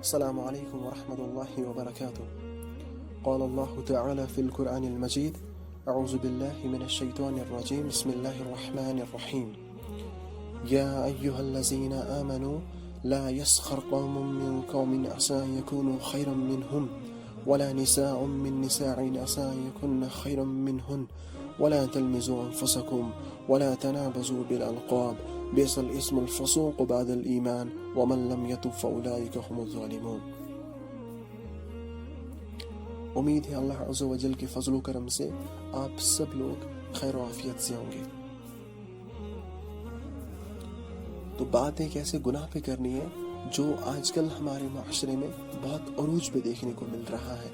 السلام عليكم ورحمة الله وبركاته. قال الله تعالى في القرآن المجيد: أعوذ بالله من الشيطان الرجيم، بسم الله الرحمن الرحيم. يا أيها الذين آمنوا لا يسخر قوم من قوم عسى أن يكونوا خيرا منهم ولا نساء من نساء عسى أن يكن خيرا منهن ولا تلمزوا أنفسكم ولا تنابزوا بالألقاب بئس الاسم الفسوق بعد الإيمان ومن لم يتب فأولئك هم الظالمون. امید ہے اللہ عز و جل کے فضل و کرم سے آپ سب لوگ خیر و عافیت سے ہوں گے. تو بات ایک ایسے گناہ پہ کرنی ہے جو آج کل ہمارے معاشرے میں بہت عروج پہ دیکھنے کو مل رہا ہے.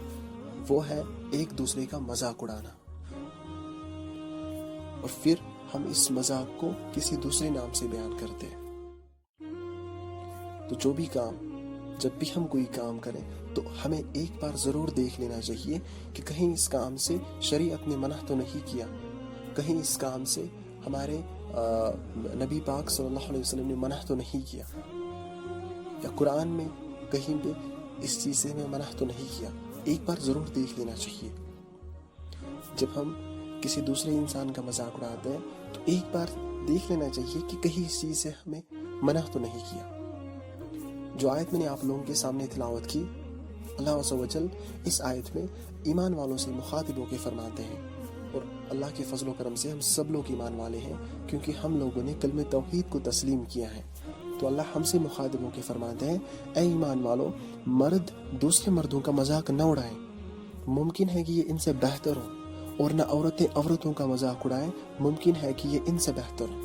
وہ ہے ایک دوسرے کا مذاق اڑانا، اور پھر ہم اس مذاق کو کسی دوسرے نام سے بیان کرتے ہیں. تو جو بھی کام، جب بھی ہم کوئی کام کریں تو ہمیں ایک بار ضرور دیکھ لینا چاہیے کہ کہیں اس کام سے شریعت نے منع تو نہیں کیا، کہیں اس کام سے ہمارے نبی پاک صلی اللہ علیہ وسلم نے منع تو نہیں کیا، یا قرآن میں کہیں پہ اس چیز سے ہمیں منع تو نہیں کیا. ایک بار ضرور دیکھ لینا چاہیے. جب ہم کسی دوسرے انسان کا مذاق اڑاتے ہیں تو ایک بار دیکھ لینا چاہیے کہ کہیں اس چیز سے ہمیں منع تو نہیں کیا. جو آیت میں نے آپ لوگوں کے سامنے تلاوت کی، اللہ عز و جل اس آیت میں ایمان والوں سے مخاطب ہو کے فرماتے ہیں، اور اللہ کے فضل و کرم سے ہم سب لوگ ایمان والے ہیں کیونکہ ہم لوگوں نے کلمہ توحید کو تسلیم کیا ہے. تو اللہ ہم سے مخاطب ہو کے فرماتے ہیں: اے ایمان والو، مرد دوسرے مردوں کا مذاق نہ اڑائیں. ممکن ہے کہ یہ ان سے بہتر ہو، اور نہ عورتیں عورتوں کا مذاق اڑائیں، ممکن ہے کہ یہ ان سے بہتر ہو.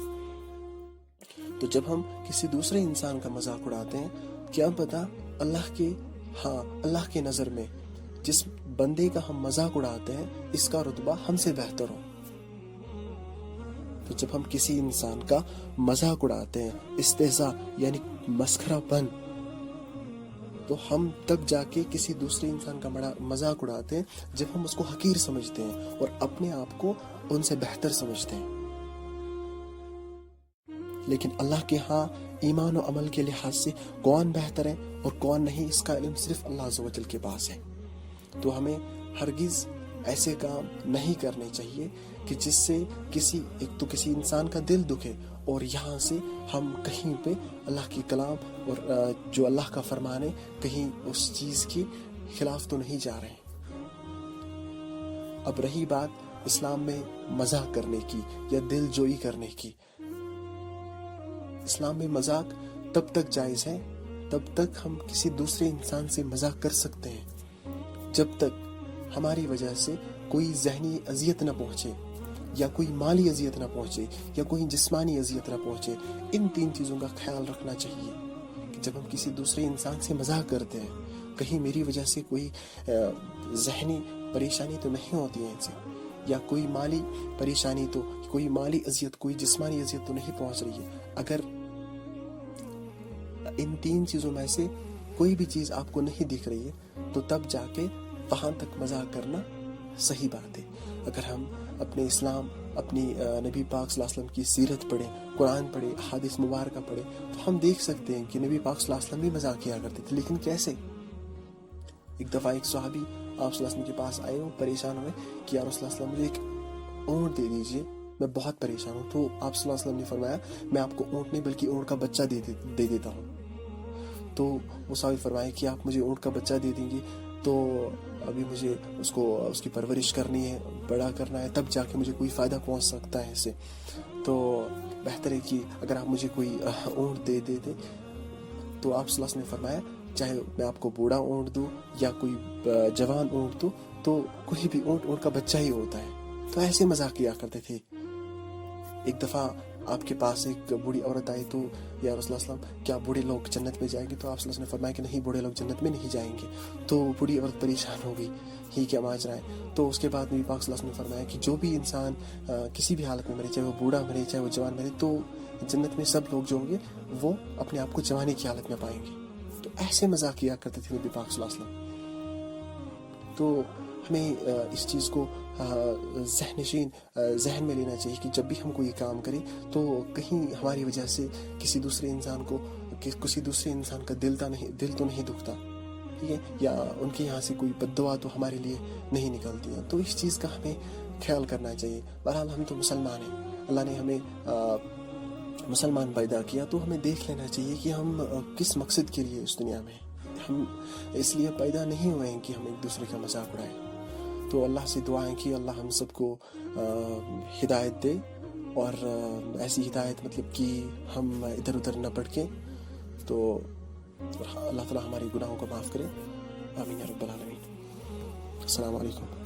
تو جب ہم کسی دوسرے انسان کا مذاق اڑاتے ہیں، کیا پتہ اللہ کے نظر میں جس بندے کا ہم مذاق اڑاتے ہیں اس کا رتبہ ہم سے بہتر ہو. تو جب ہم کسی انسان کا مذاق اڑاتے ہیں، استہزاء یعنی مسخرہ پن، تو ہم تب جا کے کسی دوسرے انسان کا مذاق اڑاتے ہیں جب ہم اس کو حقیر سمجھتے ہیں اور اپنے آپ کو ان سے بہتر سمجھتے ہیں. لیکن اللہ کے ہاں ایمان و عمل کے لحاظ سے کون بہتر ہے اور کون نہیں، اس کا علم صرف اللہ عز و جل کے پاس ہے. تو ہمیں ہرگز ایسے کام نہیں کرنے چاہیے کہ جس سے کسی انسان کا دل دکھے، اور یہاں سے ہم کہیں پہ اللہ کی کلام اور جو اللہ کا فرمان ہے کہیں اس چیز کے خلاف تو نہیں جا رہے ہیں. اب رہی بات اسلام میں مذاق کرنے کی یا دل جوئی کرنے کی. اسلام میں مذاق تب تک جائز ہے، تب تک ہم کسی دوسرے انسان سے مذاق کر سکتے ہیں جب تک ہماری وجہ سے کوئی ذہنی اذیت نہ پہنچے، یا کوئی مالی اذیت نہ پہنچے، یا کوئی جسمانی اذیت نہ پہنچے. ان 3 چیزوں کا خیال رکھنا چاہیے کہ جب ہم کسی دوسرے انسان سے مذاق کرتے ہیں، کہیں میری وجہ سے کوئی ذہنی پریشانی تو نہیں ہوتی ہے ان سے، یا کوئی مالی پریشانی، تو کوئی مالی اذیت، کوئی جسمانی اذیت تو نہیں پہنچ رہی ہے. اگر ان 3 چیزوں میں سے کوئی بھی چیز آپ کو نہیں دکھ رہی ہے تو تب جا کے وہاں تک مذاق کرنا صحیح بات ہے. اگر ہم اپنے اسلام، اپنی نبی پاک صلی اللہ علیہ وسلم کی سیرت پڑھیں، قرآن پڑھیں، احادیث مبارکہ پڑھیں، تو ہم دیکھ سکتے ہیں کہ نبی پاک صلی اللہ علیہ وسلم بھی مذاق کیا کرتے تھے. لیکن کیسے؟ ایک دفعہ ایک صحابی آپ صلی اللہ علیہ وسلم کے پاس آئے، وہ پریشان ہوئے کہ یا رسول اللہ صلی اللہ علیہ وسلم مجھے ایک اونٹ دے دیجیے، میں بہت پریشان ہوں. تو آپ صلی اللہ علیہ وسلم نے فرمایا: میں آپ کو اونٹ نہیں بلکہ اونٹ کا بچہ دے دیتا ہوں. تو وہ صحابی فرمائے کہ آپ مجھے اونٹ کا بچہ دے دیں گے تو ابھی مجھے اس کی پرورش کرنی ہے، بڑا کرنا ہے، تب جا کے مجھے کوئی فائدہ پہنچ سکتا ہے اس سے. تو بہتر ہے کہ اگر آپ مجھے کوئی اونٹ دے دیتے. تو آپ صلی اللہ علیہ وسلم نے فرمایا: چاہے میں آپ کو بوڑھا اونٹ دوں یا کوئی جوان اونٹ دوں، تو کوئی بھی اونٹ کا بچہ ہی ہوتا ہے. تو ایسے مذاق کیا کرتے تھے. ایک دفعہ آپ کے پاس ایک بوڑھی عورت آئی تو یا رسول اللہ صلی اللہ علیہ وسلم کیا بوڑھے لوگ جنت میں جائیں گے؟ تو آپ صلی اللہ علیہ وسلم نے فرمایا کہ نہیں، بوڑھے لوگ جنت میں نہیں جائیں گے. تو بوڑھی عورت پریشان ہو گئی، ہی کیا ماجرا ہے. تو اس کے بعد نبی پاک صلی اللہ علیہ وسلم نے فرمایا کہ جو بھی انسان کسی بھی حالت میں مرے، چاہے وہ بوڑھا مرے چاہے وہ جوان مرے، تو جنت میں سب لوگ جو ہوں گے وہ اپنے آپ کو جوانی کی حالت میں پائیں گے. تو ایسے مذاق کیا کرتے تھے نبی پاک صلی اللہ علیہ وسلم. تو ہمیں اس چیز کو ذہن میں لینا چاہیے کہ جب بھی ہم کوئی کام کریں تو کہیں ہماری وجہ سے کسی دوسرے انسان کا دل تو نہیں دکھتا. ٹھیک ہے, یا ان کے یہاں سے کوئی بد دعا تو ہمارے لیے نہیں نکلتی ہے. تو اس چیز کا ہمیں خیال کرنا چاہیے. بہرحال ہم تو مسلمان ہیں, اللہ نے ہمیں مسلمان پیدا کیا, تو ہمیں دیکھ لینا چاہیے کہ ہم کس مقصد کے لیے اس دنیا میں. ہم اس لیے پیدا نہیں ہوئے ہیں کہ ہم ایک دوسرے کا مذاق اڑائیں. تو اللہ سے دعائیں کہ اللہ ہم سب کو ہدایت دے, اور ایسی ہدایت مطلب کہ ہم ادھر ادھر نہ بھٹکیں. تو اللہ تعالیٰ ہمارے گناہوں کو معاف کرے. آمین یا رب العالمین. السلام علیکم.